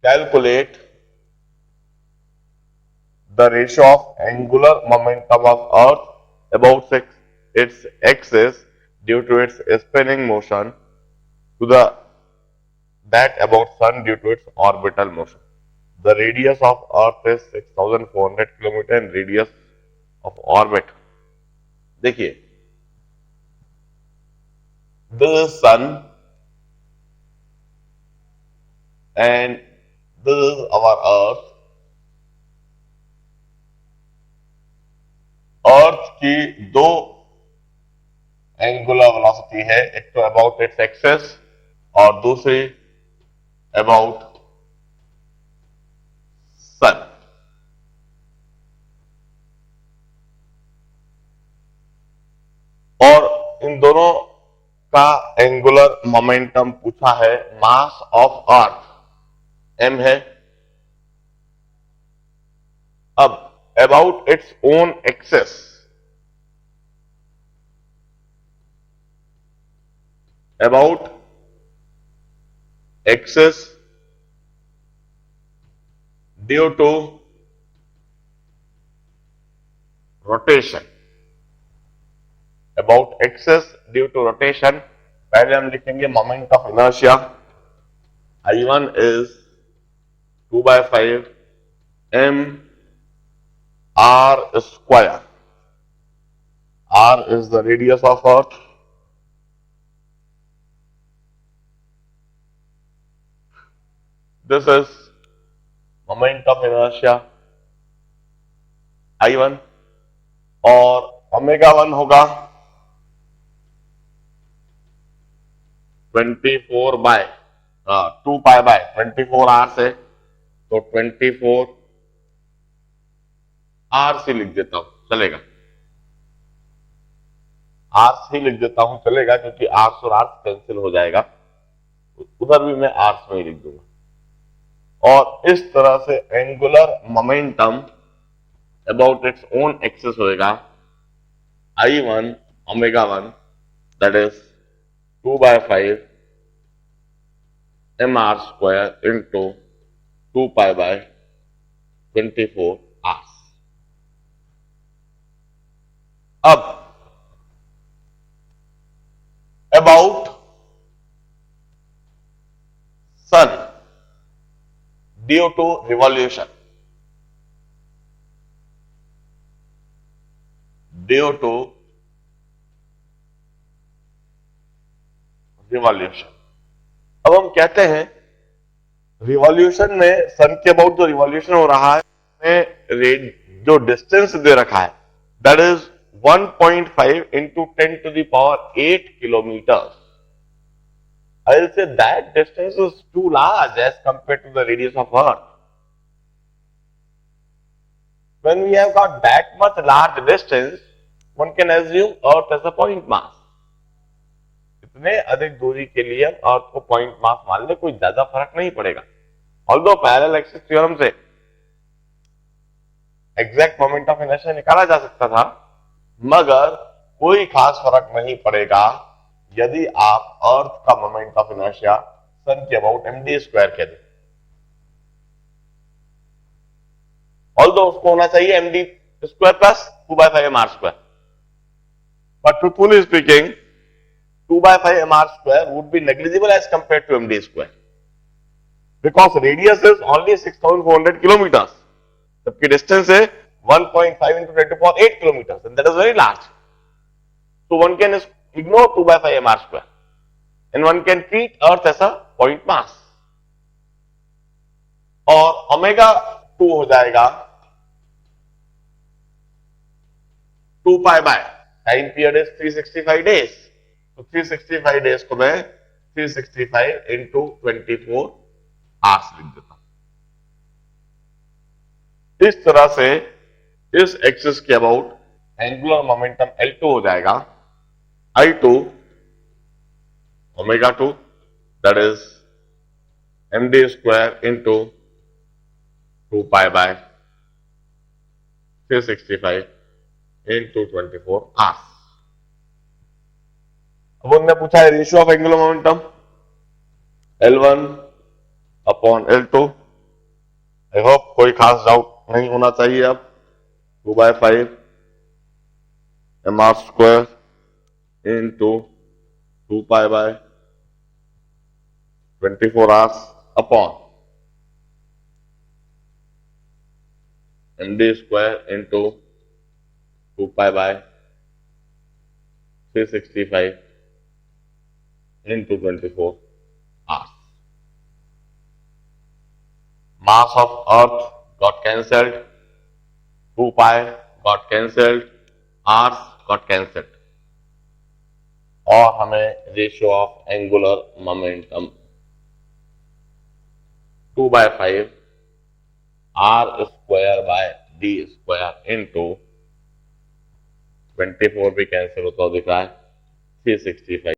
calculate the ratio of angular momentum of Earth about its axis due to its spinning motion to the that about Sun due to its orbital motion. The radius of Earth is 6400 km and radius of orbit. देखिए, this is Sun and this is our Earth. अर्थ की दो angular velocity है, एक तो about its axis और दूसरी about सन। और इन दोनों का एंगुलर मोमेंटम पूछा है। मास ऑफ अर्थ m है। अब about its own axis, about axis due to rotation, about axis due to rotation, पहले हम लिखेंगे moment of inertia. I1 is 2/5 m r square. R is the radius of Earth. This is moment of inertia I1 और omega 1 होगा 24 bye 2 pi by 24 are से, तो 24 are से लिख देता हूं, चलेगा। आर से लिख देता हूं, चलेगा, क्योंकि आर्स और आर्स कैंसिल हो जाएगा। उधर भी मैं आर्स में ही लिख दूंगा। और इस तरह से angular momentum about its own axis होएगा I1 omega 1 that is 2/5 mr square into 2 pi by 24 hours. अब about sun due to revolution, due to revolution. अब हम कहते हैं रिवॉल्यूशन में सन के अबाउट जो रिवॉल्यूशन हो रहा है में जो डिस्टेंस दे रखा है that is 1.5 into 10 to the power 8 kilometers. I will say that distance is too large as compared to the radius of Earth. When we have got that much large distance, one can assume Earth as a point mass. इतने अधिक दूरी के लिए हम अर्थ को point mass मान ले, कोई ज्यादा फर्क नहीं पड़ेगा। ऑल्दो पैरेलल एक्सिस थ्योरम से एग्जैक्ट मोमेंट ऑफ इनर्शिया निकाला जा सकता था, मगर कोई खास फर्क नहीं पड़ेगा यदि आप अर्थ का मोमेंट ऑफ इनर्शिया सन के अबाउट md स्क्वायर कह दें। ऑल्दो उसको होना चाहिए md square plus 2/5 mr square, but truthfully speaking 2/5 mr square would be negligible as compared to md square because radius is only 6400 kilometers, जबकि distance है 1.5 into 10 to the power 8 kilometers, and that is very large. So one can ignore 2/5 mr square and one can treat Earth as a point mass. और omega 2 हो जाएगा 2 pi by time period is 365 days, तो 365 days को मैं 365 into 24 hours लिख देता हूं। इस तरह से इस एक्सिस के अबाउट एंगुलर मोमेंटम L2 हो जाएगा I2 omega 2 that is md square into 2 pi bye 365 into 24 hours. अब उन्होंने पूछा है ratio of angular momentum L1 upon L2 I hope कोई खास डाउट नहीं होना चाहिए अब। 2/5 mr square into 2 pi by 24 hours upon md square into 2 pi by 365 into 24 hours. Mass of Earth got cancelled, 2 pi got cancelled, hours got cancelled. और हमें ratio of angular momentum 2/5 r square by d square into 24 भी cancel होता दिख रहा है 365